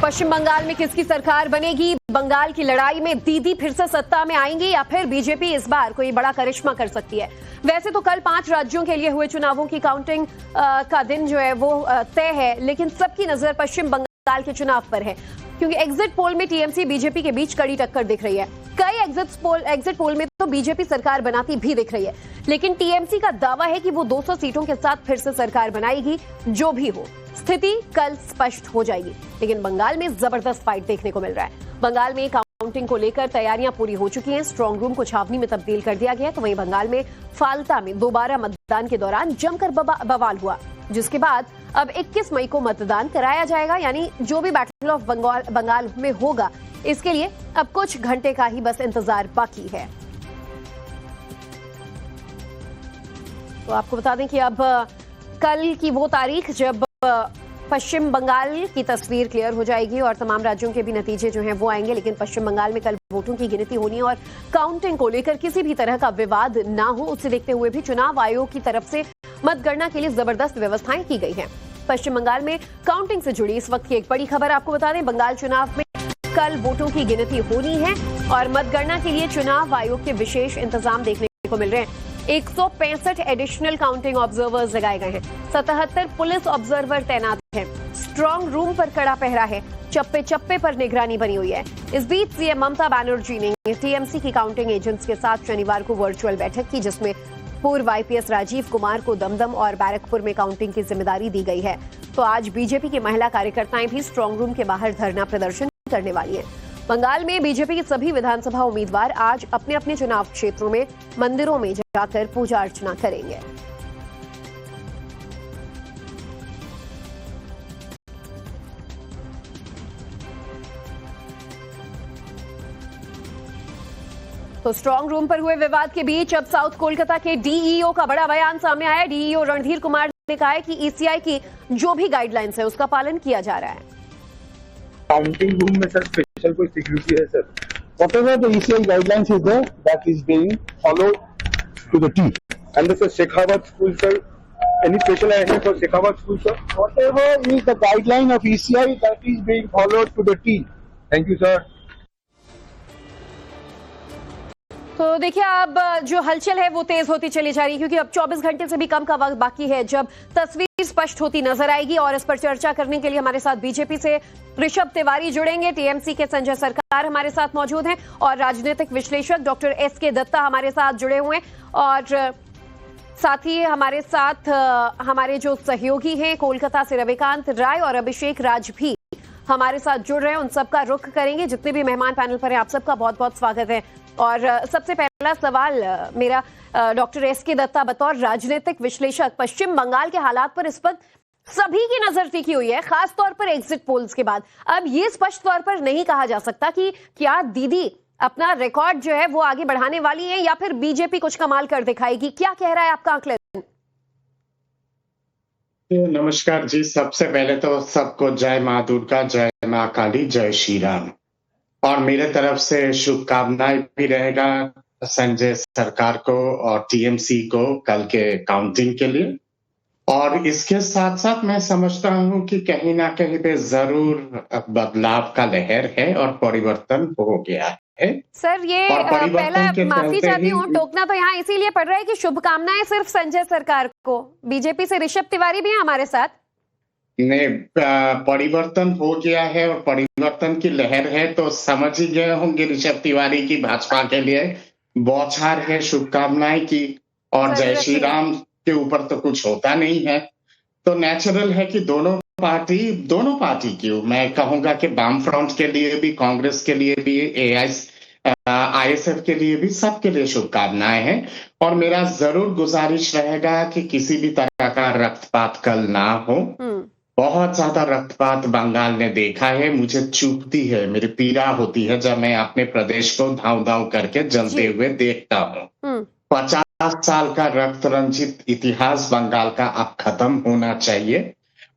पश्चिम बंगाल में किसकी सरकार बनेगी? बंगाल की लड़ाई में दीदी फिर से सत्ता में आएंगी या फिर बीजेपी इस बार कोई बड़ा करिश्मा कर सकती है? वैसे तो कल 5 राज्यों के लिए हुए चुनावों की काउंटिंग का दिन जो है वो तय है, लेकिन सबकी नजर पश्चिम बंगाल के चुनाव पर है क्योंकि एग्जिट पोल में टीएमसी बीजेपी के बीच कड़ी टक्कर दिख रही है। कई एग्जिट पोल में तो बीजेपी सरकार बनाती भी दिख रही है, लेकिन टीएमसी का दावा है कि वो 200 सीटों के साथ फिर से सरकार बनाएगी। जो भी हो, स्थिति कल स्पष्ट हो जाएगी। लेकिन बंगाल में जबरदस्त फाइट देखने को मिल रहा है। बंगाल में काउंटिंग को लेकर तैयारियां पूरी हो चुकी हैं। स्ट्रांग रूम को छावनी में तब्दील कर दिया गया। तो वहीं बंगाल में फाल्ता में दोबारा मतदान के दौरान जमकर बवाल हुआ, जिसके बाद अब 21 मई को मतदान कराया जाएगा। यानी जो भी बैटल ऑफ बंगाल में होगा, इसके लिए अब कुछ घंटे का ही बस इंतजार बाकी है। तो आपको बता दें कि अब कल की वो तारीख जब पश्चिम बंगाल की तस्वीर क्लियर हो जाएगी और तमाम राज्यों के भी नतीजे जो हैं वो आएंगे। लेकिन पश्चिम बंगाल में कल वोटों की गिनती होनी है और काउंटिंग को लेकर किसी भी तरह का विवाद ना हो, उसे देखते हुए भी चुनाव आयोग की तरफ से मतगणना के लिए जबरदस्त व्यवस्थाएं की गई हैं। पश्चिम बंगाल में काउंटिंग से जुड़ी इस वक्त की एक बड़ी खबर आपको बता दें। बंगाल चुनाव में कल वोटों की गिनती होनी है और मतगणना के लिए चुनाव आयोग के विशेष इंतजाम देखने को मिल रहे हैं। 165 एडिशनल काउंटिंग ऑब्जर्वर्स लगाए गए हैं। 77 पुलिस ऑब्जर्वर तैनात हैं। स्ट्रांग रूम पर कड़ा पहरा है। चप्पे चप्पे पर निगरानी बनी हुई है। इस बीच सीएम ममता बनर्जी ने टीएमसी की काउंटिंग एजेंट्स के साथ शनिवार को वर्चुअल बैठक की, जिसमें पूर्व आईपीएस राजीव कुमार को दमदम और बैरकपुर में काउंटिंग की जिम्मेदारी दी गई है। तो आज बीजेपी की महिला कार्यकर्ताएं भी स्ट्रांग रूम के बाहर धरना प्रदर्शन करने वाली हैं। बंगाल में बीजेपी के सभी विधानसभा उम्मीदवार आज अपने अपने चुनाव क्षेत्रों में मंदिरों में जाकर पूजा अर्चना करेंगे। तो स्ट्रांग रूम पर हुए विवाद के बीच अब साउथ कोलकाता के डीईओ का बड़ा बयान सामने आया। डीईओ रणधीर कुमार ने कहा है कि ईसीआई की जो भी गाइडलाइंस है उसका पालन किया जा रहा है। काउंटिंग रूम में सर स्पेशल कोई सिक्योरिटी है sir? Whatever the ECI guidelines is there, that is being followed to the T. And the Shekhawat school, sir, any special arrangement for Shekhawat school, sir? Whatever is the guideline of ECI, that is being followed to the T. Thank you, sir. तो देखिए, अब जो हलचल है वो तेज होती चली जा रही है क्योंकि अब 24 घंटे से भी कम का वक्त बाकी है जब तस्वीर स्पष्ट होती नजर आएगी। और इस पर चर्चा करने के लिए हमारे साथ बीजेपी से ऋषभ तिवारी जुड़ेंगे, टीएमसी के संजय सरकार हमारे साथ मौजूद हैं और राजनीतिक विश्लेषक डॉक्टर एसके दत्ता हमारे साथ जुड़े हुए हैं। और साथ ही हमारे साथ हमारे जो सहयोगी हैं कोलकाता से रविकांत राय और अभिषेक राज भी हमारे साथ जुड़ रहे हैं। उन सबका रुख करेंगे। जितने भी मेहमान पैनल पर हैं, आप सबका बहुत बहुत स्वागत है। और सबसे पहला सवाल मेरा डॉक्टर एसके दत्ता, बतौर राजनीतिक विश्लेषक, पश्चिम बंगाल के हालात पर इस वक्त सभी की नजर टिकी हुई है, खास तौर पर एग्जिट पोल्स के बाद। अब ये स्पष्ट तौर पर नहीं कहा जा सकता कि क्या दीदी अपना रिकॉर्ड जो है वो आगे बढ़ाने वाली है या फिर बीजेपी कुछ कमाल कर दिखाएगी। क्या कह रहा है आपका आंकलन? नमस्कार जी। सबसे पहले तो सबको जय माँ दुर्गा, जय माँ काली, जय श्री राम। और मेरे तरफ से शुभकामनाएं भी रहेगा संजय सरकार को और टीएमसी को कल के काउंटिंग के लिए। और इसके साथ साथ मैं समझता हूं कि कहीं ना कहीं पे जरूर बदलाव का लहर है और परिवर्तन हो गया है। सर, ये पहला माफी चाहती हूँ, टोकना तो यहाँ इसीलिए पड़ रहा है कि शुभकामनाएं सिर्फ संजय सरकार को। बीजेपी से ऋषभ तिवारी भी है हमारे साथ। नहीं, परिवर्तन हो गया है और परिवर्तन की लहर है तो समझ ही गए होंगे ऋषभ तिवारी की भाजपा के लिए बौछार है शुभकामनाएं की। और जय श्री राम के ऊपर तो कुछ होता नहीं है, तो नेचुरल है कि दोनों पार्टी की, मैं कहूंगा कि वाम फ्रंट के लिए भी, कांग्रेस के लिए भी, आईएसएफ के लिए भी, सबके लिए शुभकामनाएं हैं। और मेरा जरूर गुजारिश रहेगा कि किसी भी तरह का रक्तपात कल ना हो। बहुत ज्यादा रक्तपात बंगाल ने देखा है, मुझे चुभती है, मेरी पीड़ा होती है जब मैं अपने प्रदेश को धाव धाव करके जलते हुए देखता हूँ। 50 साल का रक्त रंजित इतिहास बंगाल का अब खत्म होना चाहिए।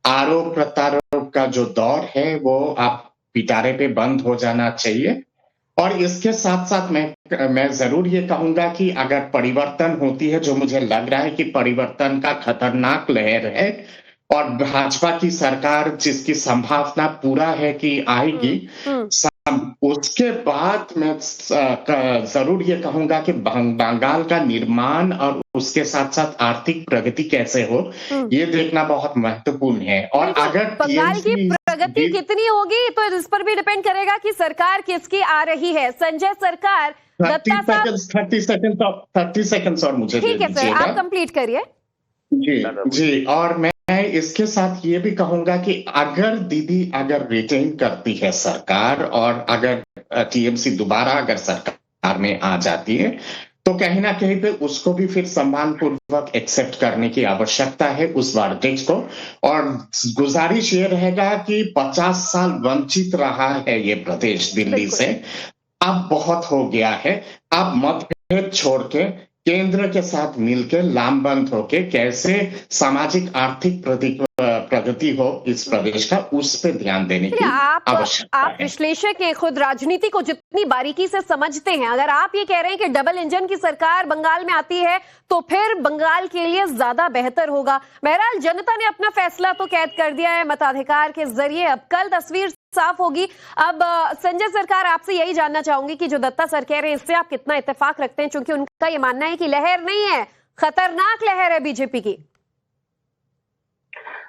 आरोप प्रत्यारोप का जो दौर है वो अब पिटारे पे बंद हो जाना चाहिए। और इसके साथ साथ मैं जरूर ये कहूंगा कि अगर परिवर्तन होती है, जो मुझे लग रहा है कि परिवर्तन का खतरनाक लहर है, और भाजपा की सरकार जिसकी संभावना पूरा है कि आएगी, उसके बाद मैं जरूर ये कहूंगा कि बंगाल का निर्माण और उसके साथ साथ आर्थिक प्रगति कैसे हो, ये देखना बहुत महत्वपूर्ण है। और अगर बंगाल की प्रगति कितनी होगी तो इस पर भी डिपेंड करेगा कि सरकार किसकी आ रही है। संजय सरकार 30 सेकंड्स और मुझे ठीक है सर, आप कंप्लीट करिए। जी, और मैं इसके साथ ये भी कहूंगा कि अगर दीदी रिटेन करती है सरकार और अगर टीएमसी दोबारा अगर सरकार में आ जाती है, तो कहीं ना कहीं पे उसको भी फिर सम्मान पूर्वक एक्सेप्ट करने की आवश्यकता है उस वर्डिक्ट को। और गुजारिश ये रहेगा कि 50 साल वंचित रहा है ये प्रदेश दिल्ली से, अब बहुत हो गया है। अब मतभेद छोड़ के केंद्र के साथ मिलकर लामबंद होके कैसे सामाजिक आर्थिक प्रगति हो इस प्रदेश का, उस पर ध्यान देने की आवश्यकता है। आप विश्लेषक हैं, खुद राजनीति को जितनी बारीकी से समझते हैं, अगर आप ये कह रहे हैं कि डबल इंजन की सरकार बंगाल में आती है तो फिर बंगाल के लिए ज्यादा बेहतर होगा। बहरहाल जनता ने अपना फैसला तो कैद कर दिया है मताधिकार के जरिए, अब कल तस्वीर साफ होगी। अब संजय सरकार, आपसे यही जानना चाहूंगी कि जो दत्ता सर कह रहे हैं इससे आप कितना इत्तेफाक रखते हैं, क्योंकि उनका ये मानना है कि लहर नहीं है, खतरनाक लहर है बीजेपी की।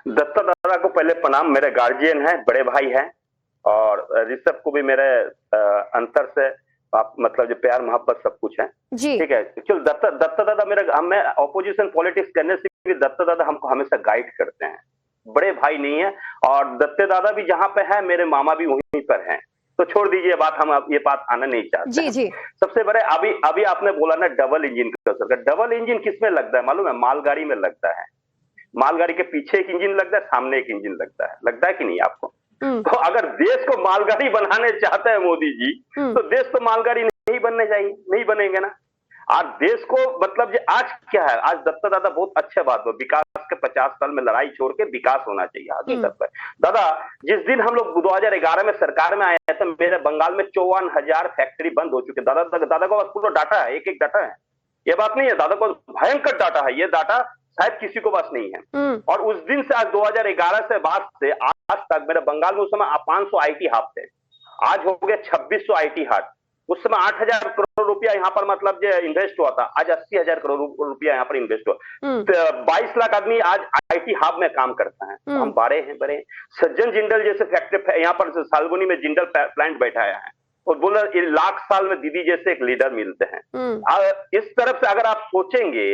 दत्ता दादा को पहले प्रणाम, मेरे गार्जियन हैं, बड़े भाई हैं, और ऋषभ को भी मेरे अंतर से आप मतलब जो प्यार मोहब्बत सब कुछ है, ठीक है। चलो दत्ता दादा मैं ऑपोजिशन पॉलिटिक्स करने से भी दत्ता दादा हमको हमेशा गाइड करते हैं, बड़े भाई नहीं है। और दत्ते दादा भी जहाँ पे है, मेरे मामा भी वहीं पर हैं, तो छोड़ दीजिए बात, हम ये बात आना नहीं चाहते। जी। सबसे बड़े अभी आपने बोला ना डबल इंजन का सरकार, डबल इंजन किसमें लगता है मालूम है? मालगाड़ी में लगता है। मालगाड़ी के पीछे एक इंजन लगता है, सामने एक इंजन लगता है कि नहीं आपको? तो अगर देश को मालगाड़ी बनाने चाहते हैं मोदी जी, तो देश तो मालगाड़ी नहीं बनने चाहिए, नहीं बनेंगे ना। आज देश को मतलब आज क्या है, आज दत्ता दादा बहुत अच्छा बात हो, विकास के 50 साल में लड़ाई छोड़ के विकास होना चाहिए हकीकत पर। दादा जिस दिन हम लोग 2011 में सरकार में आए थे, मेरे बंगाल में 54,000 फैक्ट्री बंद हो चुके। दादा को पूरा डाटा है, एक डाटा है, ये बात नहीं है, दादा को भयंकर डाटा है, ये डाटा शायद किसी को पास नहीं है। और उस दिन से आज 2011 से बाद से आज तक मेरे बंगाल में उस समय 500 IT हब थे, आज हो गए 2600 IT हब। उस समय 8,000 करोड़ रुपया यहाँ पर मतलब जो इन्वेस्ट हुआ था, आज 80,000 करोड़ रुपया यहाँ पर इन्वेस्ट हुआ। 22 लाख आदमी आज IT हब में काम करता है। हम बड़े हैं। सज्जन जिंदल जैसे फैक्ट्री यहाँ पर सालगुनी में जिंदल प्लांट बैठाया है, और बोला 1 लाख साल में दीदी जैसे एक लीडर मिलते हैं। इस तरफ से अगर आप सोचेंगे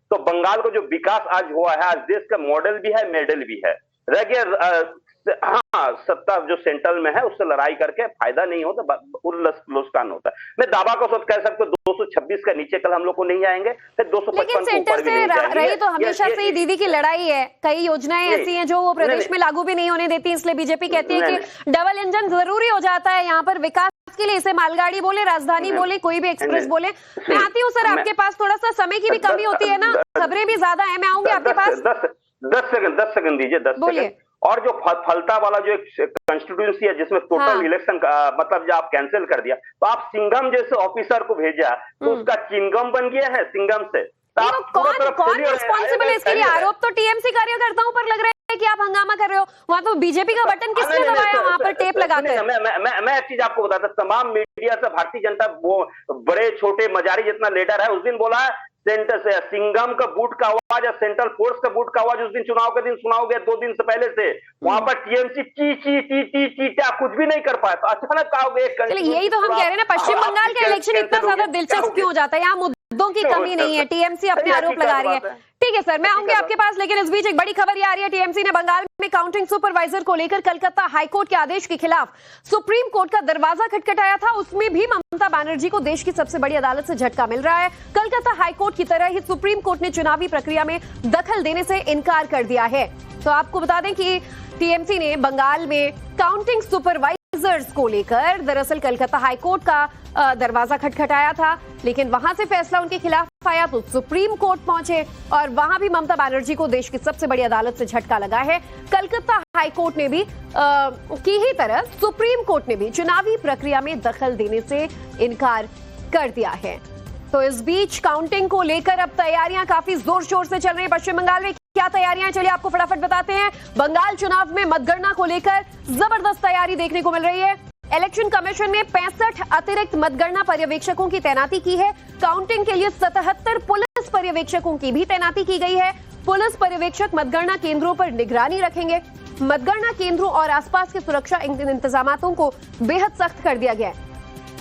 तो बंगाल को जो विकास आज हुआ है, आज देश का मॉडल भी है, मेडल भी है। रह गया हाँ, सत्ता जो सेंट्रल में है उससे लड़ाई करके फायदा नहीं होता, नुकसान होता है। मैं दावा को सोच कह सकता हूँ 226 का नीचे कल हम लोग को नहीं आएंगे, फिर 255 के ऊपर भी नहीं जाएंगे। रही तो हमेशा से ही दीदी की लड़ाई है, कई योजनाएं ऐसी हैं जो वो प्रदेश में लागू भी नहीं होने देती, इसलिए बीजेपी कहती है कि डबल इंजन जरूरी हो जाता है यहाँ पर विकास के लिए। इसे मालगाड़ी बोले, राजधानी बोले, कोई भी एक्सप्रेस बोले। मैं आती हूँ सर, आपके पास थोड़ा सा समय की भी कमी होती है ना, खबरें भी ज्यादा है, मैं आऊंगी आपके पास। 10 सेकंड दीजिए, 10 सेकंड। और जो फलता वाला जो एक कंस्टिट्यूंसी है जिसमें टोटल इलेक्शन का मतलब जो आप कैंसिल कर दिया, तो आप सिंघम जैसे ऑफिसर को भेजा तो उसका चिंगम बन गया है सिंघम से। कौन रिस्पॉन्सिबल है इसके लिए? आरोप तो टीएमसी कार्यकर्ताओं पर लग रहा है कि आप हंगामा कर रहे हो, वहां तो बीजेपी का बटन किसने दबाया वहां पर टेप लगाकर? मैं एक चीज आपको बताता, तमाम मीडिया से भारतीय जनता वो बड़े छोटे मजारी जितना लीडर है, उस दिन बोला सेंटर से सिंघम का बूट का आवाज या सेंट्रल फोर्स का बूट का आवाज उस दिन चुनाव के दिन सुनाओ गया, 2 दिन से पहले से वहां पर टीएमसी टी कुछ भी नहीं कर पाया, तो अचानक कहोगे। यही तो हम कह रहे हैं ना, पश्चिम बंगाल का इलेक्शन इतना ज्यादा दिलचस्प क्यों हो जाता है? यहाँ मुद्दों की कमी नहीं है, टीएमसी अपने आरोप लगा रही है। ठीक है सर, मैं आऊंगी आपके पास, लेकिन इस बीच एक बड़ी खबर ये आ रही है, टीएमसी ने बंगाल में काउंटिंग सुपरवाइजर को लेकर कलकत्ता हाईकोर्ट के आदेश के खिलाफ सुप्रीम कोर्ट का दरवाजा खटखटाया था। उसमें भी ममता बनर्जी को देश की सबसे बड़ी अदालत से झटका मिल रहा है। कलकत्ता हाईकोर्ट की तरह ही सुप्रीम कोर्ट ने चुनावी प्रक्रिया में दखल देने से इनकार कर दिया है। तो आपको बता दें कि टीएमसी ने बंगाल में काउंटिंग सुपरवाइजर्स को लेकर दरअसल कलकत्ता हाईकोर्ट का दरवाजा खटखटाया था, लेकिन वहां से फैसला उनके खिलाफ आया तो सुप्रीम कोर्ट पहुंचे, और वहां भी ममता बनर्जी को देश की सबसे बड़ी अदालत से झटका लगा है। कलकत्ता हाईकोर्ट ने भी की ही तरह सुप्रीम कोर्ट ने भी चुनावी प्रक्रिया में दखल देने से इनकार कर दिया है। तो इस बीच काउंटिंग को लेकर अब तैयारियां काफी जोर शोर से चल रही है पश्चिम बंगाल में। क्या क्या तैयारियां, चलिए आपको फटाफट बताते हैं। बंगाल चुनाव में मतगणना को लेकर जबरदस्त तैयारी देखने को मिल रही है। इलेक्शन कमीशन ने 65 अतिरिक्त मतगणना पर्यवेक्षकों की तैनाती की है। काउंटिंग के लिए 77 पुलिस पर्यवेक्षकों की भी तैनाती की गई है। पुलिस पर्यवेक्षक मतगणना केंद्रों पर निगरानी रखेंगे। मतगणना केंद्रों और आसपास के सुरक्षा इंतजामातों को बेहद सख्त कर दिया गया है।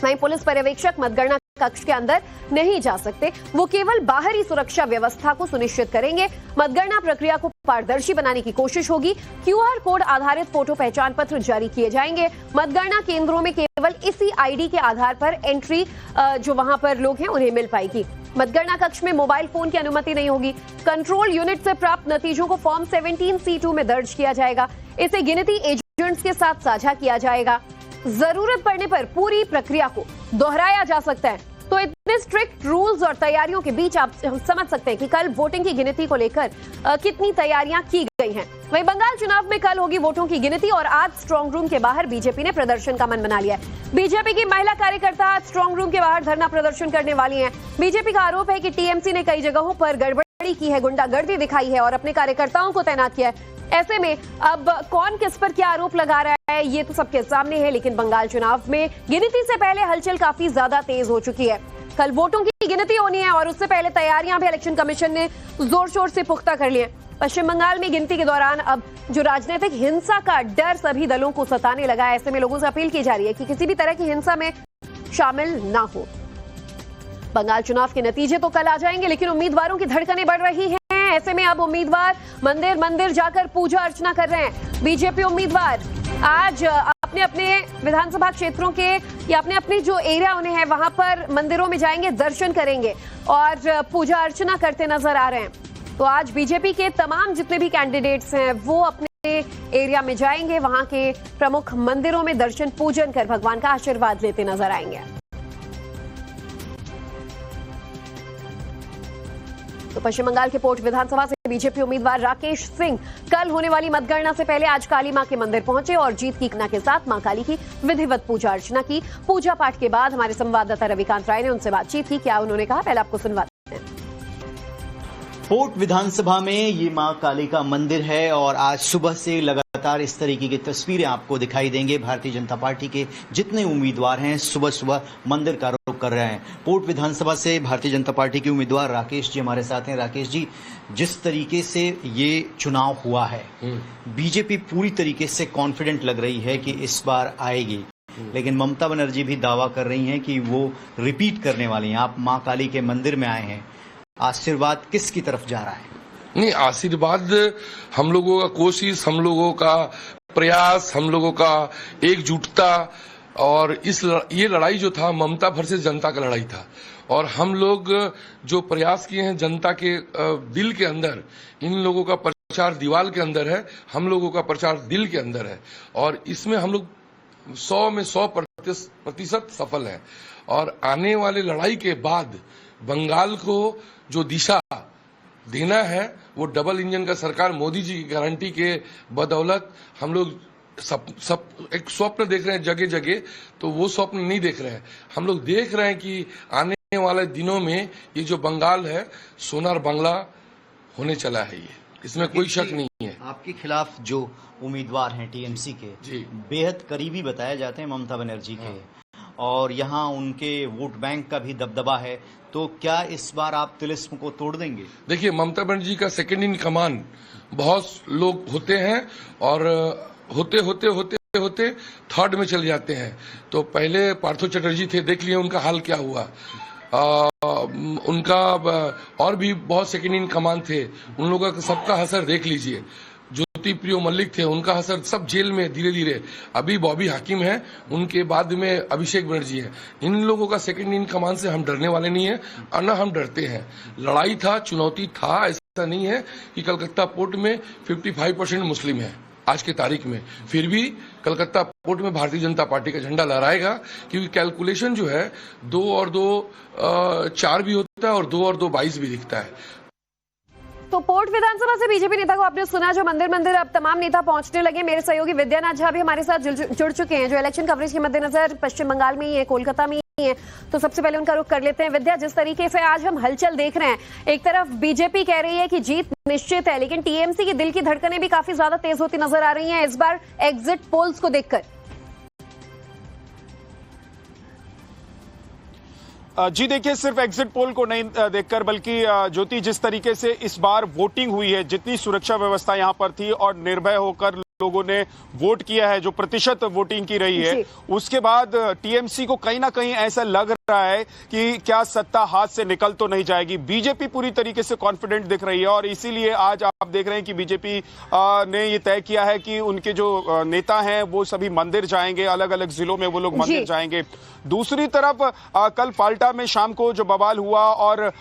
वहीं पुलिस पर्यवेक्षक मतगणना कक्ष के अंदर नहीं जा सकते, वो केवल बाहरी सुरक्षा व्यवस्था को सुनिश्चित करेंगे। मतगणना प्रक्रिया को पारदर्शी बनाने की कोशिश होगी। QR कोड आधारित फोटो पहचान पत्र जारी किए जाएंगे। मतगणना केंद्रों में केवल इसी ID के आधार पर एंट्री जो वहां पर लोग हैं उन्हें मिल पाएगी। मतगणना कक्ष में मोबाइल फोन की अनुमति नहीं होगी। कंट्रोल यूनिट से प्राप्त नतीजों को फॉर्म 17C2 में दर्ज किया जाएगा। इसे गिनती एजेंट्स के साथ साझा किया जाएगा। जरूरत पड़ने पर पूरी प्रक्रिया को दोहराया जा सकता है। तो इतने स्ट्रिक्ट रूल्स और तैयारियों के बीच आप समझ सकते हैं कि कल वोटिंग की गिनती को लेकर कितनी तैयारियां की गई हैं। वहीं बंगाल चुनाव में कल होगी वोटों की गिनती और आज स्ट्रांग रूम के बाहर बीजेपी ने प्रदर्शन का मन बना लिया है। बीजेपी की महिला कार्यकर्ता आज स्ट्रांग रूम के बाहर धरना प्रदर्शन करने वाली हैं। बीजेपी का आरोप है कि TMC ने कई जगहों पर गड़बड़ी की है, गुंडागर्दी दिखाई है और अपने कार्यकर्ताओं को तैनात किया है। ऐसे में अब कौन किस पर क्या आरोप लगा रहा है ये तो सबके सामने है, लेकिन बंगाल चुनाव में गिनती से पहले हलचल काफी ज्यादा तेज हो चुकी है। कल वोटों की गिनती होनी है और उससे पहले तैयारियां भी इलेक्शन कमीशन ने जोर शोर से पुख्ता कर ली है। पश्चिम बंगाल में गिनती के दौरान अब जो राजनीतिक हिंसा का डर सभी दलों को सताने लगा है, ऐसे में लोगों से अपील की जा रही है कि किसी भी तरह की हिंसा में शामिल ना हो। बंगाल चुनाव के नतीजे तो कल आ जाएंगे, लेकिन उम्मीदवारों की धड़कनें बढ़ रही हैं। ऐसे में अब उम्मीदवार मंदिर मंदिर जाकर पूजा अर्चना कर रहे हैं। बीजेपी उम्मीदवार आज अपने अपने विधानसभा क्षेत्रों के या अपने अपने जो एरिया उन्हें है वहां पर मंदिरों में जाएंगे, दर्शन करेंगे और पूजा अर्चना करते नजर आ रहे हैं। तो आज बीजेपी के तमाम जितने भी कैंडिडेट्स हैं वो अपने एरिया में जाएंगे, वहां के प्रमुख मंदिरों में दर्शन पूजन कर भगवान का आशीर्वाद लेते नजर आएंगे। तो पश्चिम बंगाल के पोर्ट विधानसभा से बीजेपी उम्मीदवार राकेश सिंह कल होने वाली मतगणना से पहले आज काली मां के मंदिर पहुंचे और जीत की कामना के साथ मां काली की विधिवत पूजा अर्चना की। पूजा पाठ के बाद हमारे संवाददाता रविकांत राय ने उनसे बातचीत की। क्या उन्होंने कहा, पहले आपको सुनवाते हैं। पोर्ट विधानसभा में ये मां काली का मंदिर है और आज सुबह से लगातार इस तरीके की तस्वीरें आपको दिखाई देंगे। भारतीय जनता पार्टी के जितने उम्मीदवार हैं सुबह सुबह मंदिर का रुख कर रहे हैं। पोर्ट विधानसभा से भारतीय जनता पार्टी के उम्मीदवार राकेश जी हमारे साथ हैं। राकेश जी, जिस तरीके से ये चुनाव हुआ है, बीजेपी पूरी तरीके से कॉन्फिडेंट लग रही है कि इस बार आएगी, लेकिन ममता बनर्जी भी दावा कर रही हैं कि वो रिपीट करने वाली हैं। आप मां काली के मंदिर में आए हैं, आशीर्वाद किसकी तरफ जा रहा है? नहीं, आशीर्वाद हम लोगों का कोशिश, हम लोगों का प्रयास, हम लोगों का एकजुटता और ये लड़ाई जो था ममता वर्सेस जनता का लड़ाई था और हम लोग जो प्रयास किए हैं जनता के दिल के अंदर, इन लोगों का प्रचार दीवार के अंदर है, हम लोगों का प्रचार दिल के अंदर है और इसमें हम लोग 100 में 100% सफल हैं। और आने वाले लड़ाई के बाद बंगाल को जो दिशा देना है वो डबल इंजन का सरकार मोदी जी की गारंटी के बदौलत हम लोग सब एक स्वप्न देख रहे हैं जगह जगह, तो वो स्वप्न नहीं देख रहे हैं। हम लोग देख रहे हैं कि आने वाले दिनों में ये जो बंगाल है सोनार बांग्ला होने चला है, ये इसमें कोई शक नहीं है। आपके खिलाफ जो उम्मीदवार हैं TMC के जी बेहद करीबी बताए जाते हैं ममता बनर्जी के, और यहाँ उनके वोट बैंक का भी दबदबा है, तो क्या इस बार आप तिलिस्म को तोड़ देंगे? देखिए, ममता बनर्जी का सेकंड इन कमान बहुत लोग होते हैं और होते होते होते होते थर्ड में चले जाते हैं। तो पहले पार्थो चटर्जी थे, देख लिए उनका हाल क्या हुआ। उनका और भी बहुत सेकंड इन कमान थे, उन लोगों का सबका असर देख लीजिए। ज्योति प्रियो मल्लिक थे, उनका असर सब जेल में धीरे धीरे। अभी बॉबी हाकिम है, उनके बाद में अभिषेक बनर्जी है। इन लोगों का सेकंड इन कमान से हम डरने वाले नहीं है और न हम डरते हैं। लड़ाई था, चुनौती था, ऐसा नहीं है कि कलकत्ता पोर्ट में 55% मुस्लिम है आज की तारीख में, फिर भी कलकत्ता पोर्ट में भारतीय जनता पार्टी का झंडा लहराएगा, क्योंकि कैलकुलेशन जो है 2 और 2 4 भी होता है और 2 और 2 22 भी दिखता है। तो पोर्ट विधानसभा से बीजेपी नेता को आपने सुना, जो मंदिर मंदिर अब तमाम नेता पहुंचने लगे। मेरे सहयोगी विद्यानाथ झा भी हमारे साथ जुड़ चुके हैं, जो इलेक्शन कवरेज के मद्देनजर पश्चिम बंगाल में ही है, कोलकाता में हैं, तो सबसे पहले उनका रुख कर लेते हैं। विद्या, जिस तरीके से आज हम हलचल देख रहे हैं, एक तरफ बीजेपी कह रही है कि जीत निश्चित है, लेकिन टीएमसी की दिल की धड़कनें भी काफी ज्यादा तेज होती नजर आ रही हैं इस बार एग्जिट पोल्स को देखकर। जी देखिए, सिर्फ एग्जिट पोल को नहीं देखकर, बल्कि ज्योति, जिस तरीके से इस बार वोटिंग हुई है, जितनी सुरक्षा व्यवस्था यहां पर थी और निर्भय होकर लोगों ने वोट किया है, जो प्रतिशत वोटिंग की रही है, उसके बाद टीएमसी को कहीं ना कहीं ऐसा लग रहा है कि क्या सत्ता हाथ से निकल तो नहीं जाएगी। बीजेपी पूरी तरीके से कॉन्फिडेंट दिख रही है और इसीलिए आज आप देख रहे हैं कि बीजेपी ने ये तय किया है कि उनके जो नेता हैं वो सभी मंदिर जाएंगे, अलग अलग जिलों में वो लोग मंदिर जाएंगे। दूसरी तरफ कल फाल्टा में शाम को जो बवाल हुआ और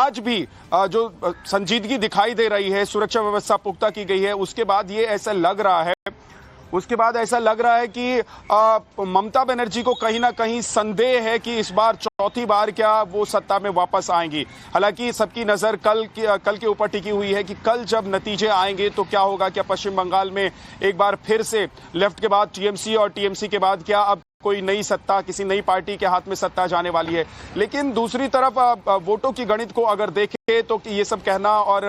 आज भी जो संजीदगी दिखाई दे रही है, सुरक्षा व्यवस्था पुख्ता की गई है, उसके बाद ऐसा लग रहा है कि ममता बनर्जी को कहीं ना कहीं संदेह है कि इस बार चौथी बार क्या वो सत्ता में वापस आएंगी। हालांकि सबकी नजर कल के ऊपर टिकी हुई है कि कल जब नतीजे आएंगे तो क्या होगा, क्या पश्चिम बंगाल में एक बार फिर से लेफ्ट के बाद टीएमसी और टीएमसी के बाद क्या अब कोई नई सत्ता, किसी नई पार्टी के हाथ में सत्ता जाने वाली है। लेकिन दूसरी तरफ वोटों की गणित को अगर देखें तो ये सब कहना और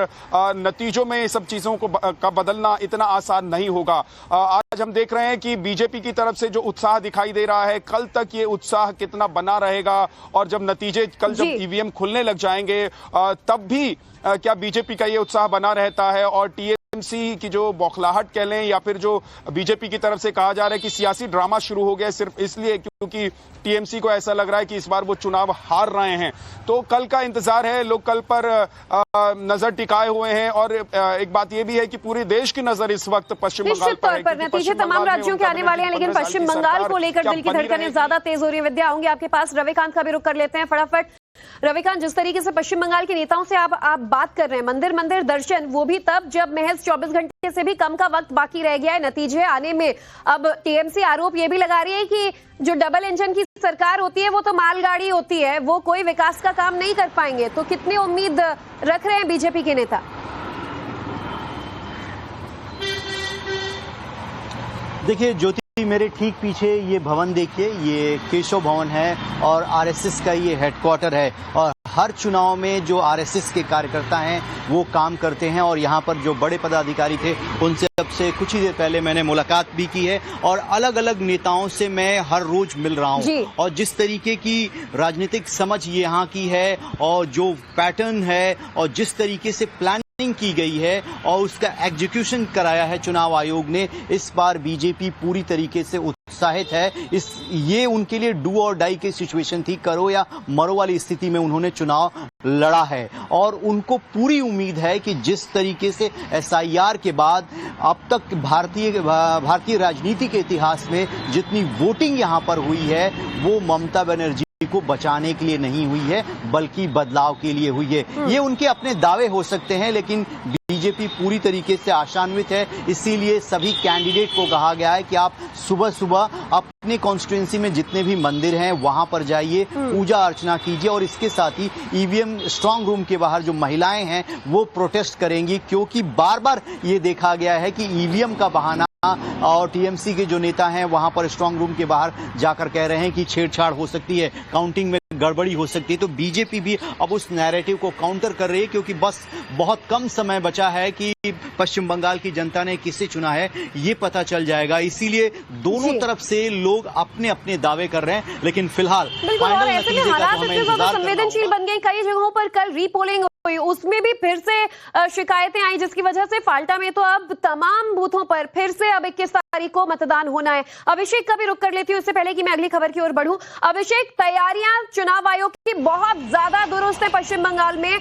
नतीजों में सब चीजों का बदलना इतना आसान नहीं होगा। आज हम देख रहे हैं कि बीजेपी की तरफ से जो उत्साह दिखाई दे रहा है, कल तक ये उत्साह कितना बना रहेगा और जब नतीजे कल जब ईवीएम खुलने लग जाएंगे तब भी क्या बीजेपी का ये उत्साह बना रहता है और टीएमसी की जो बौखलाहट कह लें या फिर जो बीजेपी की तरफ से कहा जा रहा है कि सियासी ड्रामा शुरू हो गया सिर्फ इसलिए क्योंकि टीएमसी को ऐसा लग रहा है कि इस बार वो चुनाव हार रहे हैं। तो कल का इंतजार है, लोग कल पर नजर टिकाए हुए हैं और एक बात ये भी है कि पूरे देश की नजर इस वक्त पश्चिम बंगाल पर है। नतीजे तमाम राज्यों के आने वाले हैं, लेकिन पश्चिम बंगाल को लेकर दिल की धड़कनें ज्यादा तेज हो रही है। विद्या, आऊंगी आपके पास। रविकांत का भी रुख कर लेते हैं फटाफट। रविकांत, जिस तरीके से पश्चिम बंगाल के नेताओं से आप बात कर रहे हैं, मंदिर दर्शन, वो भी तब जब महज 24 घंटे से भी कम का वक्त बाकी रह गया है नतीजे आने में। अब टीएमसी आरोप ये भी लगा रही है कि जो डबल इंजन की सरकार होती है वो तो मालगाड़ी होती है, वो कोई विकास का काम नहीं कर पाएंगे। तो कितनी उम्मीद रख रहे हैं बीजेपी के नेता? देखिए ज्योति, मेरे ठीक पीछे ये भवन देखिए, ये केशव भवन है और आरएसएस का ये हेडक्वार्टर है और हर चुनाव में जो आरएसएस के कार्यकर्ता हैं वो काम करते हैं और यहाँ पर जो बड़े पदाधिकारी थे उनसे अब से कुछ ही देर पहले मैंने मुलाकात भी की है और अलग अलग नेताओं से मैं हर रोज मिल रहा हूँ और जिस तरीके की राजनीतिक समझ यहाँ की है और जो पैटर्न है और जिस तरीके से प्लानिंग की गई है और उसका एग्जीक्यूशन कराया है चुनाव आयोग ने, इस बार बीजेपी पूरी तरीके से उत्साहित है। ये उनके लिए डू और डाई की सिचुएशन थी, करो या मरो वाली स्थिति में उन्होंने चुनाव लड़ा है और उनको पूरी उम्मीद है कि जिस तरीके से एसआईआर के बाद अब तक भारतीय राजनीति के इतिहास में जितनी वोटिंग यहां पर हुई है वो ममता बनर्जी को बचाने के लिए नहीं हुई है बल्कि बदलाव के लिए हुई है। ये उनके अपने दावे हो सकते हैं, लेकिन बीजेपी पूरी तरीके से आशान्वित है। इसीलिए सभी कैंडिडेट को कहा गया है कि आप सुबह सुबह अपने कॉन्स्टिट्यूएंसी में जितने भी मंदिर हैं वहां पर जाइए, पूजा अर्चना कीजिए और इसके साथ ही ईवीएम स्ट्रांग रूम के बाहर जो महिलाएं हैं वो प्रोटेस्ट करेंगी, क्योंकि बार बार ये देखा गया है कि ईवीएम का बहाना और टीएमसी के जो नेता हैं वहां पर स्ट्रांग रूम के बाहर जाकर कह रहे हैं कि छेड़छाड़ हो सकती है, काउंटिंग में गड़बड़ी हो सकती है। तो बीजेपी भी अब उस नैरेटिव को काउंटर कर रही है, क्योंकि बस बहुत कम समय बचा है कि पश्चिम बंगाल की जनता ने किसे चुना है ये पता चल जाएगा। इसीलिए दोनों तरफ से लोग अपने अपने दावे कर रहे हैं, लेकिन फिलहाल फाइनल नतीजे का तो हमें इंतजार संवेदनशील बन गई। कई जगहों पर कल रीपोलिंग हुई, उसमें भी फिर से शिकायतें आई, जिसकी वजह से फाल्टा में तो अब तमाम बूथों पर फिर से अब 21 तारीख को मतदान होना है। अभिषेक का भी रुख कर लेती हूँ इससे पहले कि मैं अगली खबर की ओर बढ़ूं। अभिषेक, तैयारियां चुनाव आयोग की बहुत ज्यादा दुरुस्त है पश्चिम बंगाल में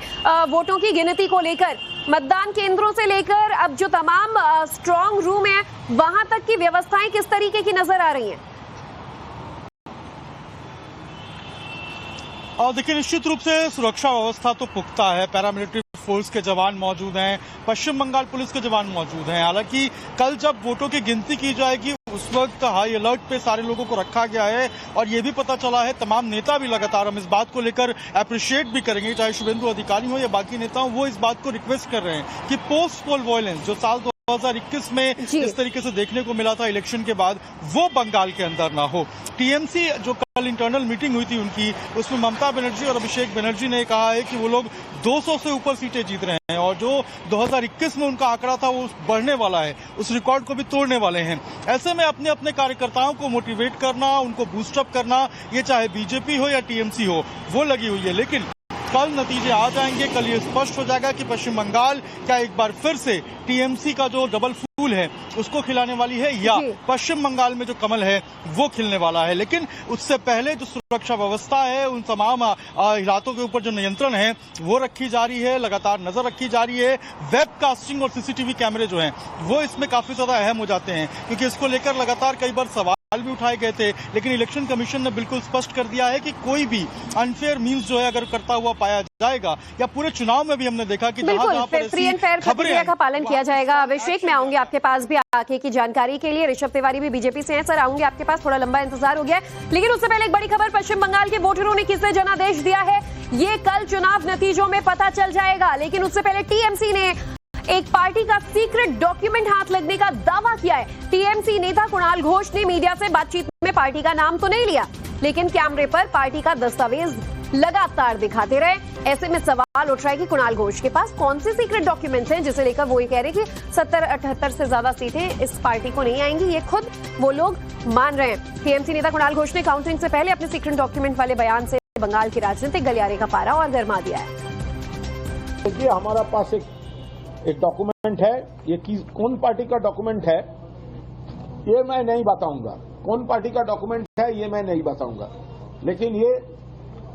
वोटों की गिनती को लेकर, मतदान केंद्रों से लेकर अब जो तमाम स्ट्रांग रूम है वहां तक की व्यवस्थाएं किस तरीके की नजर आ रही हैं? और देखिए, निश्चित रूप से सुरक्षा व्यवस्था तो पुख्ता है, पैरामिलिट्री फोर्स के जवान मौजूद हैं, पश्चिम बंगाल पुलिस के जवान मौजूद हैं। हालांकि कल जब वोटों की गिनती की जाएगी उस वक्त हाई अलर्ट पे सारे लोगों को रखा गया है और ये भी पता चला है तमाम नेता भी लगातार हम इस बात को लेकर अप्रिशिएट भी करेंगे, चाहे शुभेंदु अधिकारी हो या बाकी नेता हो, वो इस बात को रिक्वेस्ट कर रहे हैं कि पोस्ट पोल वायलेंस जो साल 2021 में इस तरीके से देखने को मिला था इलेक्शन के बाद, वो बंगाल के अंदर ना हो। टीएमसी जो कल इंटरनल मीटिंग हुई थी उनकी, उसमें ममता बनर्जी और अभिषेक बनर्जी ने कहा है कि वो लोग 200 से ऊपर सीटें जीत रहे हैं और जो 2021 में उनका आंकड़ा था वो बढ़ने वाला है, उस रिकॉर्ड को भी तोड़ने वाले हैं। ऐसे में अपने अपने कार्यकर्ताओं को मोटिवेट करना, उनको बूस्टअप करना, ये चाहे बीजेपी हो या टीएमसी हो, वो लगी हुई है। लेकिन कल नतीजे आ जाएंगे, कल ये स्पष्ट हो जाएगा कि पश्चिम बंगाल क्या एक बार फिर से टीएमसी का जो डबल फूल है उसको खिलाने वाली है या पश्चिम बंगाल में जो कमल है वो खिलने वाला है। लेकिन उससे पहले जो सुरक्षा व्यवस्था है, उन तमाम इलाकों के ऊपर जो नियंत्रण है वो रखी जा रही है, लगातार नजर रखी जा रही है। वेबकास्टिंग और सीसीटीवी कैमरे जो हैं वो इसमें काफी ज्यादा अहम हो जाते हैं, क्योंकि इसको लेकर लगातार कई बार सवाल भी उठाए गए थे। लेकिन इलेक्शन कमीशन ने बिल्कुल स्पष्ट कर दिया है कि कोई भी अनफेयर मींस जो है अगर करता हुआ पाया जाएगा, या पूरे चुनाव में भी हमने देखा कि जहां फ्री एंड फेयर प्रक्रिया का पालन किया जाएगा। अभिषेक, मैं आऊंगी आपके पास भी आगे की जानकारी के लिए। ऋषभ तिवारी भी बीजेपी से हैं। सर, आऊंगी आपके पास, थोड़ा लंबा इंतजार हो गया, लेकिन उससे पहले एक बड़ी खबर, पश्चिम बंगाल के वोटरों ने किसे जनादेश दिया है ये कल चुनाव नतीजों में पता चल जाएगा। लेकिन उससे पहले टीएमसी ने एक पार्टी का सीक्रेट डॉक्यूमेंट हाथ लगने का दावा किया है। टीएमसी नेता कुणाल घोष ने मीडिया से बातचीत में पार्टी का नाम तो नहीं लिया, लेकिन कैमरे पर पार्टी का दस्तावेज लगातार दिखाते रहे। ऐसे में सवाल उठ रहा है कि कुणाल घोष के पास कौन से सीक्रेट डॉक्यूमेंट्स हैं जिसे लेकर वो ये कह रहे हैं कि 70-78 से ज्यादा सीटें इस पार्टी को नहीं आएंगी। ये खुद वो लोग मान रहे हैं। टीएमसी नेता कुणाल घोष ने काउंटिंग से पहले अपने सीक्रेट डॉक्यूमेंट वाले बयान से बंगाल की राजनीतिक गलियारे का पारा और गरमा दिया है। देखिए, हमारा पास एक डॉक्यूमेंट है, ये कौन पार्टी का डॉक्यूमेंट है ये मैं नहीं बताऊंगा, कौन पार्टी का डॉक्यूमेंट है ये मैं नहीं बताऊंगा, लेकिन ये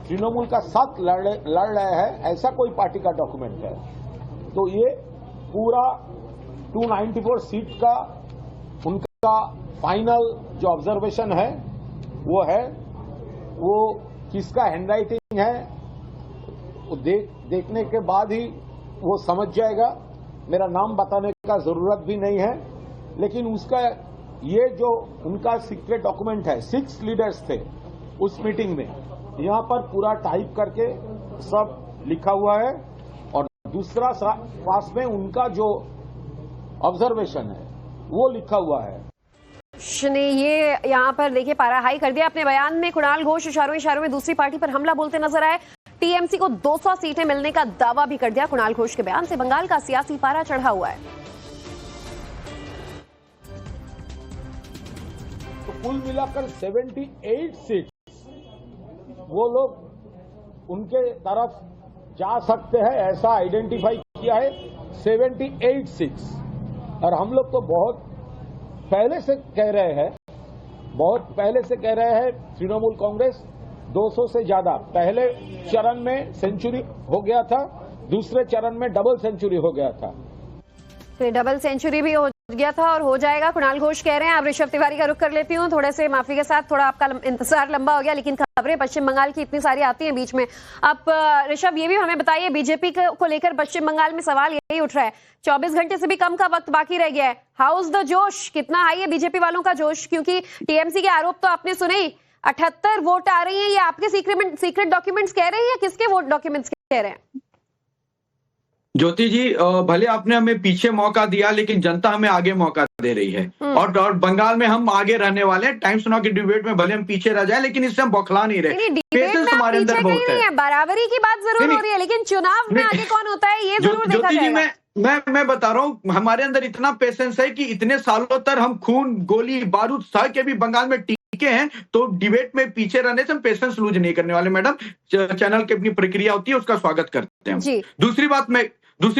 तृणमूल का साथ लड़ रहे हैं ऐसा कोई पार्टी का डॉक्यूमेंट है। तो ये पूरा 294 सीट का उनका फाइनल जो ऑब्जर्वेशन है वो है, वो किसका हैंडराइटिंग है वो देखने के बाद ही वो समझ जाएगा। मेरा नाम बताने का जरूरत भी नहीं है, लेकिन उसका ये जो उनका सीक्रेट डॉक्यूमेंट है, 6 लीडर्स थे उस मीटिंग में, यहाँ पर पूरा टाइप करके सब लिखा हुआ है। और दूसरा पास में उनका जो ऑब्जर्वेशन है वो लिखा हुआ है। ने ये यहाँ पर देखिए पारा हाई कर दिया अपने बयान में। कुणाल घोष इशारों में दूसरी पार्टी पर हमला बोलते नजर आए। टीएमसी को 200 सीटें मिलने का दावा भी कर दिया। कुणाल घोष के बयान से बंगाल का सियासी पारा चढ़ा हुआ है। तो कुल मिलाकर 78 सीट वो लोग उनके तरफ जा सकते हैं, ऐसा आइडेंटिफाई किया है 78 सीट्स। और हम लोग तो बहुत पहले से कह रहे हैं तृणमूल कांग्रेस 200 से ज्यादा, पहले चरण में सेंचुरी हो गया था, दूसरे चरण में डबल सेंचुरी हो गया था। तो डबल सेंचुरी भी हो गया था और हो जाएगा, कुणाल घोष कह रहे हैं। अब ऋषभ तिवारी का रुख कर लेती हूँ, थोड़े से माफी के साथ, थोड़ा आपका इंतजार लंबा हो गया, लेकिन खबरें पश्चिम बंगाल की इतनी सारी आती हैं बीच में। अब ऋषभ, ये भी हमें बताइए, बीजेपी को लेकर पश्चिम बंगाल में सवाल यही उठ रहा है, 24 घंटे से भी कम का वक्त बाकी रह गया है। हाउ इज द जोश, कितना हाई है बीजेपी वालों का जोश? क्योंकि टीएमसी के आरोप तो आपने सुने ही, 78 वोट आ रही है, ये आपके सीक्रेट डॉक्यूमेंट्स कह रहे हैं या किसके वोट डॉक्यूमेंट्स कह रहे हैं? ज्योति जी, भले आपने हमें पीछे मौका दिया, लेकिन जनता हमें आगे मौका दे रही है। और बंगाल में हम आगे रहने वाले हैं। टाइम्स नाउ की डिबेट में भले हम पीछे रह जाए, लेकिन इससे हम बौखला नहीं रहे। पेशेंस हमारे अंदर बहुत है। बराबरी की बात जरूर हो रही है, लेकिन चुनाव में आगे कौन होता है ये जरूर देखा जाएगा। मैं बता रहा हूँ, हमारे अंदर इतना पेशेंस है कि इतने सालों तक हम खून, गोली, बारूद सह के भी बंगाल में टिके हैं, तो डिबेट में पीछे रहने से हम पेशेंस लूज नहीं करने वाले। मैडम, चैनल की अपनी प्रक्रिया होती है, उसका स्वागत करते हैं। दूसरी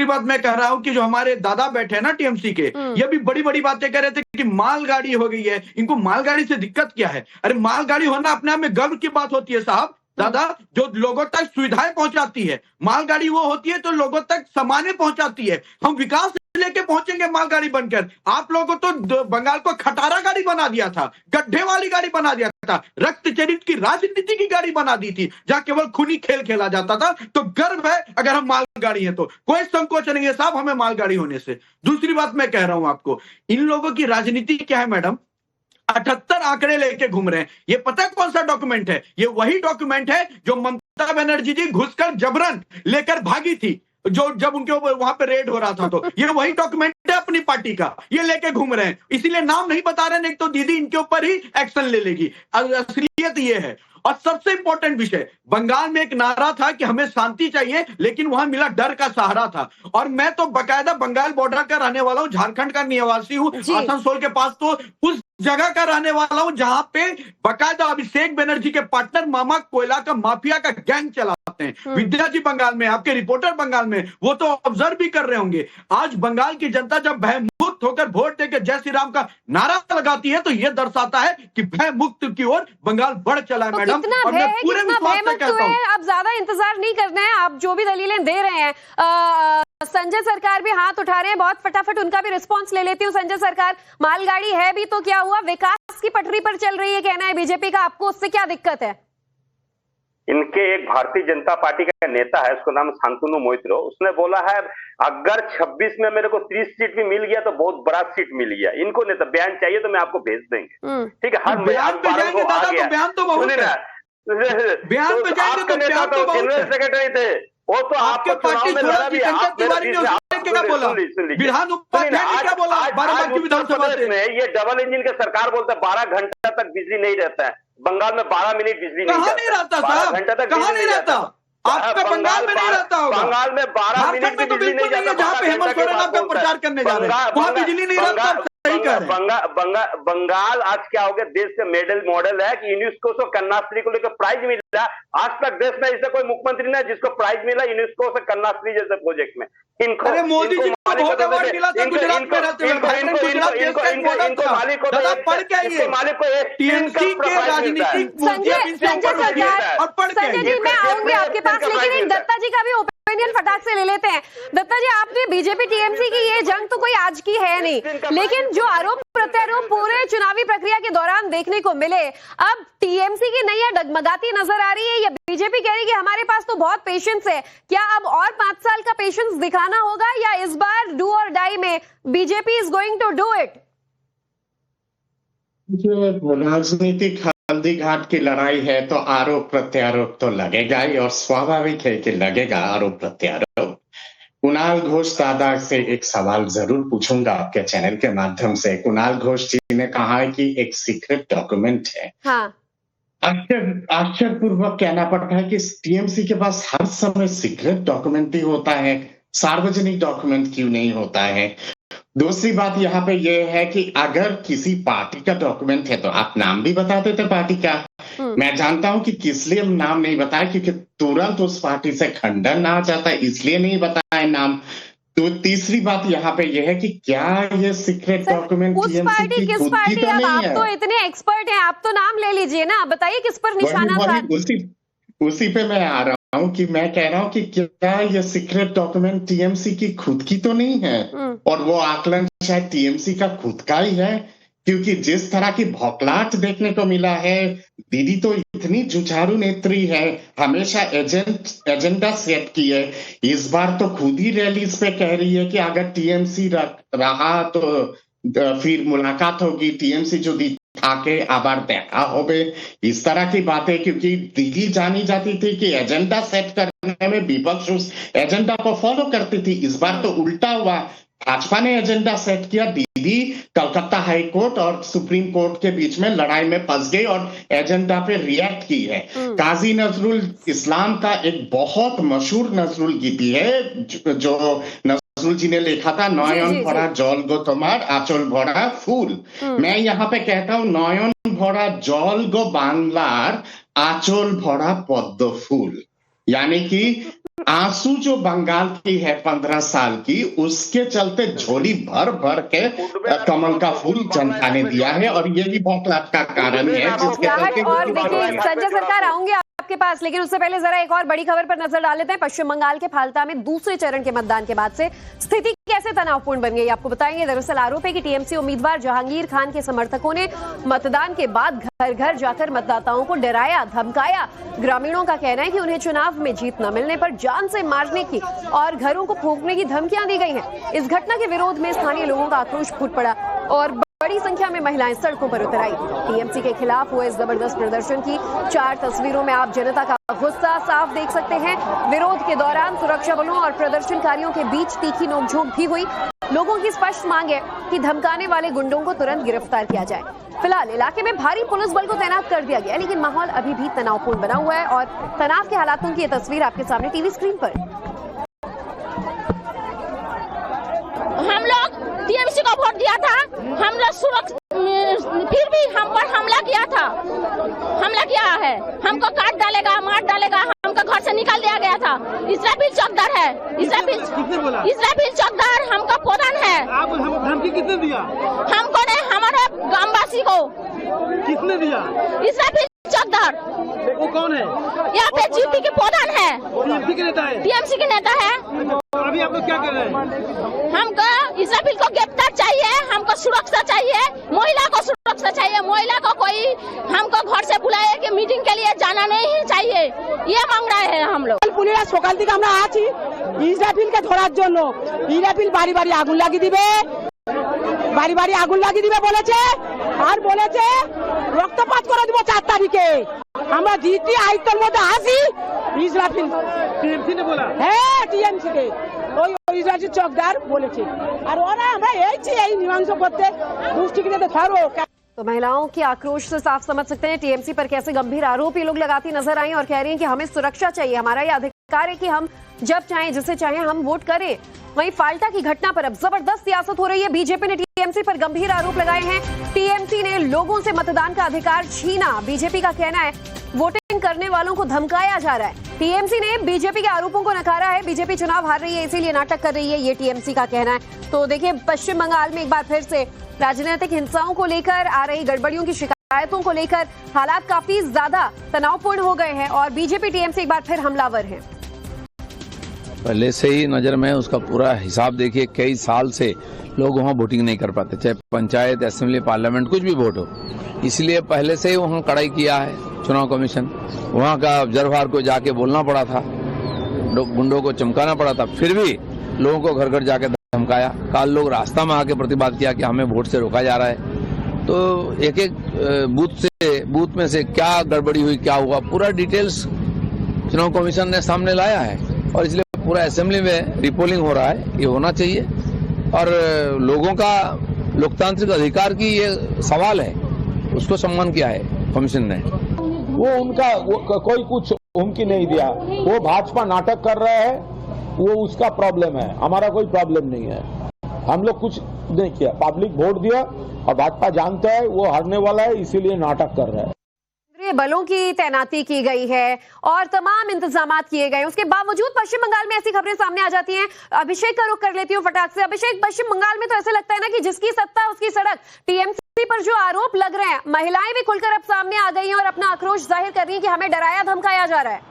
बात मैं कह रहा हूं कि जो हमारे दादा बैठे हैं ना टीएमसी के, ये भी बड़ी बड़ी बातें कह रहे थे कि मालगाड़ी हो गई है। इनको मालगाड़ी से दिक्कत क्या है? अरे मालगाड़ी होना अपने आप में गर्व की बात होती है साहब। दादा, जो लोगों तक सुविधाएं पहुंचाती है, मालगाड़ी वो होती है तो लोगों तक सामान्य पहुंचाती है। हम विकास लेके पहुंचेंगे मालगाड़ी बनकर। आप लोगों को तो बंगाल को खटारा गाड़ी बना दिया था, गड्ढे वाली गाड़ी बना दिया था, रक्त चरित की राजनीति की गाड़ी बना दी थी, जहां केवल खूनी खेल खेला जाता था। तो गर्व है अगर हम मालगाड़ी है तो, कोई संकोच नहीं है साहब हमें मालगाड़ी होने से। दूसरी बात मैं कह रहा हूं आपको, इन लोगों की राजनीति क्या है मैडम? 78 आंकड़े लेके घूम रहे हैं। ये पता है कौन सा डॉक्यूमेंट है? ये वही डॉक्यूमेंट है जो ममता बनर्जी जी घुसकर जबरन लेकर भागी थी। जो जब उनके ऊपर वहां पे रेड हो रहा था, तो ये वही डॉक्यूमेंट है अपनी पार्टी का, ये लेके घूम रहे हैं, इसीलिए नाम नहीं बता रहे हैं, नहीं तो दीदी इनके ऊपर ही एक्शन ले लेगी। असलियत ये है। और सबसे इंपॉर्टेंट विषय, बंगाल में एक नारा था कि हमें शांति चाहिए, लेकिन वहां मिला डर का सहारा था। और मैं तो बकायदा बंगाल बॉर्डर का रहने वाला हूं, झारखंड का निवासी हूं, आसनसोल के पास, तो उस जगह का रहने वाला हूं जहां पे बकायदा अभिषेक बनर्जी के पार्टनर मामा कोयला का माफिया का गैंग चलाते हैं। विद्या जी बंगाल में, आपके रिपोर्टर बंगाल में, वो तो ऑब्जर्व भी कर रहे होंगे। आज बंगाल की जनता जब भयमुक्त होकर वोट देकर जय श्री राम का नारा लगाती है, तो यह दर्शाता है कि भय मुक्त की ओर बंगाल बढ़ चला है। मैडम, और मैं पूरे विश्वास से कहता हूं, अब ज्यादा इंतजार नहीं करना है, आप जो भी दलीलें दे रहे हैं, संजय सरकार भी हाथ उठा रहे हैं, बहुत फटाफट उनका भी रिस्पांस ले लेती हूँ। संजय सरकार, मालगाड़ी है भी तो क्या हुआ, विकास की पटरी पर चल रही है कहना है बीजेपी का, आपको उससे क्या दिक्कत है? इनके एक भारतीय जनता पार्टी का नेता है, उसका नाम शांतनु मोइत्रो, उसने बोला है अगर 26 में मेरे को 30 सीट भी मिल गया तो बहुत बड़ा सीट मिल गया। इनको नेता बयान चाहिए तो मैं आपको भेज देंगे, ठीक है। हर बयान पे जाएंगे दादा, तो बयान तो बहुत है, बयान पे जाएंगे तो बयान तो बहुत है। सेक्रेटरी थे वो, तो आपके पार्टी तिवारी ने क्या बोला, विधान उपाध्याय ने क्या बोला, बाराबंकी विधानसभा में ये डबल इंजन के सरकार बोलते हैं 12 घंटा तक बिजली नहीं रहता है। बंगाल में 12 मिनट बिजली नहीं रहता, 12 घंटा तक कहाँ नहीं रहता, आपका बंगाल में नहीं रहता होगा। बंगाल में 12 मिनट में तो बिल्कुल नहीं है, जहाँ पे हेमंत सोरेन आपका प्रचार करने जा रहे हैं वहाँ बिजली नहीं रहता। बंगाल आज क्या हो गया, देश का मॉडल है कि यूनेस्को से कन्याश्री को लेकर प्राइज मिला। आज तक देश में ऐसा कोई मुख्यमंत्री नहीं जिसको प्राइज मिला यूनेस्को से कन्याश्री जैसे प्रोजेक्ट में। अरे मोदी जी को बहुत अवार्ड मिला था गुजरात में रहते हुए, भाई ने गुजरात देश का एक मॉडल था। दादा पढ़ के आइए, टीएमसी के राजनीतिक संजय जी, मैं आऊंगी आपके पास, लेकिन एक दत्ता जी का भी ओपिनियन फटाक से ले लेते हैं। दत्ता जी, आपने बीजेपी टीएमसी की ये जंग तो कोई आज की है नहीं, लेकिन जो आरोप प्रत्यारोप पूरे चुनावी प्रक्रिया के दौरान देखने को मिले, अब टीएमसी की नैया डगमगाती नजर आ रही है या बीजेपी कह रही है कि हमारे पास तो बहुत पेशेंस है? क्या अब और 5 साल का पेशेंस दिखाना होगा या इस बार डू और डाई में BJP is going to do it? राजनीतिक हल्दी घाट की लड़ाई है तो आरोप प्रत्यारोप तो लगेगा ही, और स्वाभाविक है कि लगेगा आरोप प्रत्यारोप। कुणाल घोष दादा से एक सवाल जरूर पूछूंगा आपके चैनल के माध्यम से। कुणाल घोष जी ने कहा है कि एक सीक्रेट डॉक्यूमेंट है। हाँ। आश्चर्यपूर्वक कहना पड़ता है कि टीएमसी के पास हर समय सीक्रेट डॉक्यूमेंट ही होता है, सार्वजनिक डॉक्यूमेंट क्यों नहीं होता है? दूसरी बात यहाँ पे ये है कि अगर किसी पार्टी का डॉक्यूमेंट है तो आप नाम भी बता देते पार्टी का। मैं जानता हूं कि किस लिए नाम नहीं बताया, क्योंकि तुरंत उस पार्टी से खंडन आ जाता है, इसलिए नहीं बताया नाम। तो तीसरी बात यहाँ पे ये है कि क्या ये सीक्रेट डॉक्यूमेंट उस पार्टी किस पार्टी? अब आप तो इतने एक्सपर्ट हैं, आप तो नाम ले लीजिए ना, बताइए किस पर निशाना था। उसी पे मैं आ रहा हूं कि मैं कह रहा हूं कि क्या ये सीक्रेट डॉक्यूमेंट टीएमसी की खुद की तो नहीं है, और वो आकलन शायद टीएमसी का खुद का ही है, क्योंकि जिस तरह की भौकलाट देखने को मिला है, दीदी तो इतनी जुझारू नेत्री है, हमेशा एजेंडा सेट की है। इस बार तो खुद ही रैलीज पे कह रही है कि अगर टीएमसी रहा तो फिर मुलाकात होगी, टीएमसी जो आके आबार देखा होगे, इस तरह की बातें। क्योंकि दीदी जानी जाती थी कि एजेंडा सेट करने में विपक्ष उस एजेंडा को फॉलो करती थी। इस बार तो उल्टा हुआ, भाजपा ने एजेंडा सेट किया, दीदी कलकत्ता हाई कोर्ट और सुप्रीम कोर्ट के बीच में लड़ाई में फंस गई और एजेंडा पे रिएक्ट की है। काजी नजरुल इस्लाम का एक बहुत मशहूर नजरुल गीति है जो नजरुल जी ने लिखा था, नयन भरा जल गो तुम्हार आंचल भरा फूल। मैं यहाँ पे कहता हूँ, नयन भरा जल गो बांग्लार आंचल भरा पद्म फूल, यानी कि आंसू जो बंगाल की है 15 साल की, उसके चलते झोली भर भर के कमल का फूल जनता ने दिया है, और ये भी भौकलाट का कारण है जिसके चलते। और देखिए संजय सरकार, आऊंगे आपके पास, लेकिन उससे पहले जरा एक और बड़ी खबर पर नजर डाल लेते हैं। पश्चिम बंगाल के फाल्ता में दूसरे चरण के मतदान के बाद से स्थिति कैसे तनावपूर्ण बन गई, आपको बताएंगे। दरअसल आरोप है कि टीएमसी उम्मीदवार जहांगीर खान के समर्थकों ने मतदान के बाद घर घर जाकर मतदाताओं को डराया धमकाया। ग्रामीणों का कहना है कि उन्हें चुनाव में जीत न मिलने पर जान से मारने की और घरों को फूंकने की धमकियां दी गई हैं। इस घटना के विरोध में स्थानीय लोगों का आक्रोश फूट पड़ा और बड़ी संख्या में महिलाएं सड़कों पर उतर आई। टीएमसी के खिलाफ हुए इस जबरदस्त प्रदर्शन की 4 तस्वीरों में आप जनता का गुस्सा साफ देख सकते हैं। विरोध के दौरान सुरक्षा बलों और प्रदर्शनकारियों के बीच तीखी नोकझोंक भी हुई। लोगों की स्पष्ट मांग है कि धमकाने वाले गुंडों को तुरंत गिरफ्तार किया जाए। फिलहाल इलाके में भारी पुलिस बल को तैनात कर दिया गया है, लेकिन माहौल अभी भी तनावपूर्ण बना हुआ है और तनाव के हालातों की ये तस्वीर आपके सामने टीवी स्क्रीन पर। हम लोग टीएमसी को वोट दिया था, हम लोग फिर भी हम पर हमला किया है। हमको काट डालेगा, मार डालेगा, हमको घर से निकाल दिया गया था। इसराफिल चौकदार है, इसराफिल चौकदार हमका प्रधान है। धमकी किसने दिया? हमको ने, हमारे ग्रामवासी को। किसने दिया? इसराफिल चौकदार। वो कौन है? यहाँ पे जीपी के प्रधान है, टीएमसी के नेता है। टीएमसी के नेता है। अभी आप लोग क्या कर रहे हैं? हमको इसराफिल को गिरफ्तार चाहिए, हमको सुरक्षा चाहिए, महिला को सुरक्षा चाहिए। महिला को कोई हमको घर से बुलाए कि मीटिंग के लिए जाना नहीं चाहिए, ये मांग रहे हैं हम लोग। পুলিশ সকাল থেকে আমরা আছি ইসরাফিলকে ধরার জন্য। ইসরাফিল বাড়ি বাড়ি আগুন লাগিয়ে দিবে, বাড়ি বাড়ি আগুন লাগিয়ে দিবে বলেছে, আর বলেছে রক্তপাত করে দিব 4 তারিখে। আমরা জিটি আইতের মধ্যে আসি ইসরাফিল टीएमसी ने बोला? হ্যাঁ টিএমসি কে ওই ইসরাফিল চকদার বলেছে। আর ওরা আমরা এই মীমাংস করতে দুষ্টিকে ধরো। तो महिलाओं के आक्रोश से साफ समझ सकते हैं टीएमसी पर कैसे गंभीर आरोप ये लोग लगाती नजर आई और कह रही हैं कि हमें सुरक्षा चाहिए, हमारा ये अधिकार है कि हम जब चाहें जिसे चाहें हम वोट करें। वहीं फाल्टा की घटना पर अब जबरदस्त सियासत हो रही है। बीजेपी ने टीएमसी पर गंभीर आरोप लगाए हैं। टीएमसी ने लोगों से मतदान का अधिकार छीना। बीजेपी का कहना है वोटिंग करने वालों को धमकाया जा रहा है। टीएमसी ने बीजेपी के आरोपों को नकारा है। बीजेपी चुनाव हार रही है इसीलिए नाटक कर रही है, ये टीएमसी का कहना है। तो देखिए पश्चिम बंगाल में एक बार फिर से राजनीतिक हिंसाओं को लेकर आ रही गड़बड़ियों की शिकायतों को लेकर हालात काफी ज्यादा तनावपूर्ण हो गए हैं और बीजेपी टीएमसी एक बार फिर हमलावर है। पहले से ही नजर में उसका पूरा हिसाब देखिए, कई साल से लोग वहाँ वोटिंग नहीं कर पाते, चाहे पंचायत, असेंबली, पार्लियामेंट कुछ भी वोट हो। इसलिए पहले से ही वहाँ कड़ाई किया है चुनाव कमीशन। वहाँ का ऑब्जर्वर को जाके बोलना पड़ा था, गुंडों को चमकाना पड़ा था, फिर भी लोगों को घर घर जाके धमकाया। कल लोग रास्ता में आके प्रतिवाद किया कि हमें वोट से रोका जा रहा है। तो एक एक बूथ में से क्या गड़बड़ी हुई, क्या हुआ, पूरा डिटेल्स चुनाव कमीशन ने सामने लाया है और इसलिए पूरा असेंबली में रिपोलिंग हो रहा है। ये होना चाहिए और लोगों का लोकतांत्रिक अधिकार की ये सवाल है, उसको सम्मान किया है कमीशन ने। वो उनका कोई कुछ हुमकी नहीं दिया, वो भाजपा नाटक कर रहा है, वो उसका प्रॉब्लम है, हमारा कोई प्रॉब्लम नहीं है। हम लोग कुछ नहीं किया, पब्लिक वोट दिया और भाजपा जानता है वो हारने वाला है, इसीलिए नाटक कर रहा है। बलों की तैनाती की गई है और तमाम इंतजाम किए गए, उसके बावजूद पश्चिम बंगाल में ऐसी खबरें सामने आ जाती हैं। अभिषेक का रुख कर लेती हूँ फटाक से। अभिषेक, पश्चिम बंगाल में तो ऐसे लगता है ना कि जिसकी सत्ता उसकी सड़क। टीएमसी पर जो आरोप लग रहे हैं, महिलाएं भी खुलकर अब सामने आ गई हैं और अपना आक्रोश जाहिर कर रही है कि हमें डराया धमकाया जा रहा है।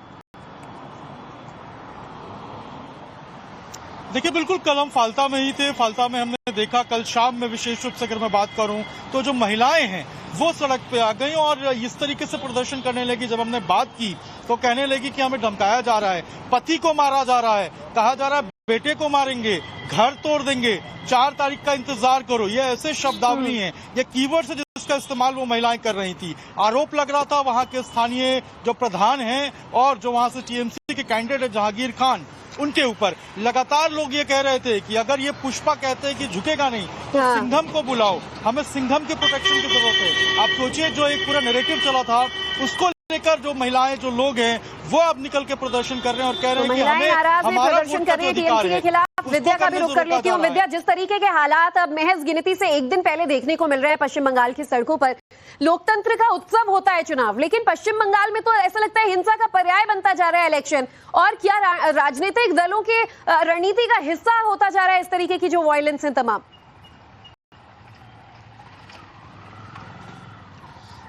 देखिए बिल्कुल कल हम फाल्टा में ही थे। फाल्टा में हमने देखा कल शाम में, विशेष रूप से अगर मैं बात करूं तो जो महिलाएं हैं वो सड़क पे आ गई और इस तरीके से प्रदर्शन करने लगी। जब हमने बात की तो कहने लगी कि हमें धमकाया जा रहा है, पति को मारा जा रहा है, कहा जा रहा है बेटे को मारेंगे, घर तोड़ देंगे, 4 तारीख का इंतजार करो। ये ऐसे शब्दावली हैं, ये कीवर्ड है जिसका इस्तेमाल वो महिलाएं कर रही थी। आरोप लग रहा था वहां के स्थानीय जो प्रधान हैं और जो वहां से टीएमसी के कैंडिडेट है जहांगीर खान, उनके ऊपर लगातार लोग ये कह रहे थे कि अगर ये पुष्पा कहते हैं कि झुकेगा नहीं तो सिंघम को बुलाओ, हमें सिंघम के प्रोटेक्शन की जरूरत है। आप सोचिए जो एक पूरा नैरेटिव चला था उसको लेकर जो महिलाएं, जो लोग हैं वो अब निकल के प्रदर्शन कर रहे हैं और कह रहे हैं कि हमें हमारा प्रदर्शन कर रही है टीएमसी के खिलाफ। विद्या का भी रुख कर लेती हूँ। विद्या, जिस तरीके के हालात अब महज गिनती से एक दिन पहले देखने को मिल रहे हैं पश्चिम बंगाल की सड़कों पर, लोकतंत्र का उत्सव होता है चुनाव, लेकिन पश्चिम बंगाल में तो ऐसा लगता है हिंसा का पर्याय बनता जा रहा है इलेक्शन। और क्या राजनीतिक दलों के रणनीति का हिस्सा होता जा रहा है इस तरीके की जो वायलेंस है तमाम?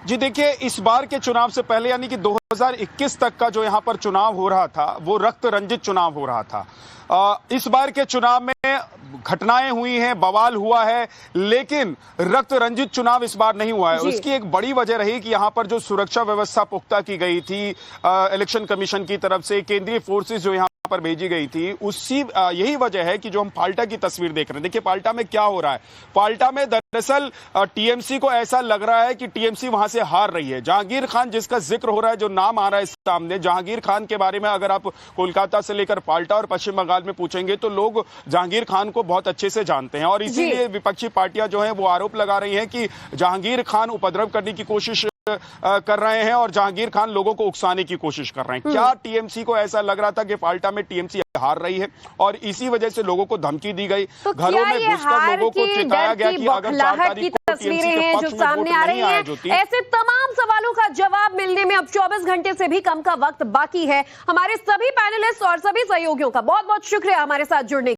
जी देखिए, इस बार के चुनाव से पहले यानी कि 2021 तक का जो यहाँ पर चुनाव हो रहा था वो रक्त रंजित चुनाव हो रहा था। इस बार के चुनाव में घटनाएं हुई हैं, बवाल हुआ है, लेकिन रक्त रंजित चुनाव इस बार नहीं हुआ है। उसकी एक बड़ी वजह रही कि यहाँ पर जो सुरक्षा व्यवस्था पुख्ता की गई थी इलेक्शन कमीशन की तरफ से, केंद्रीय फोर्सेस जो यहाँ पर भेजी गई थी, उसी यही वजह है कि जो हम फाल्टा की तस्वीर देख रहे हैं। देखिए फाल्टा में क्या हो रहा है। फाल्टा में दरअसल टीएमसी को ऐसा लग रहा है कि टीएमसी वहां से हार रही है। जहांगीर खान जिसका जिक्र हो रहा है, जो नाम आ रहा है सामने, जहांगीर खान के बारे में अगर आप कोलकाता से लेकर फाल्टा और पश्चिम बंगाल में पूछेंगे तो लोग जहांगीर खान को बहुत अच्छे से जानते हैं, और इसीलिए विपक्षी पार्टियां जो है वो आरोप लगा रही हैं कि जहांगीर खान उपद्रव करने की कोशिश कर रहे हैं और जहांगीर खान लोगों को उकसाने की कोशिश कर रहे हैं। क्या टीएमसी को ऐसा लग रहा था कि फाल्टा में टीएमसी हार रही है और इसी वजह से लोगों को धमकी दी गई, तो घरों में घुसकर लोगों को चिताया गया कि अगर 4 तारीख को तस्वीरें हैं जो सामने आ रही हैं, ऐसे तमाम सवालों का जवाब मिलने में अब 24 घंटे से भी कम का वक्त बाकी है। हमारे सभी पैनलिस्ट और सभी सहयोगियों का बहुत बहुत शुक्रिया हमारे साथ जुड़ने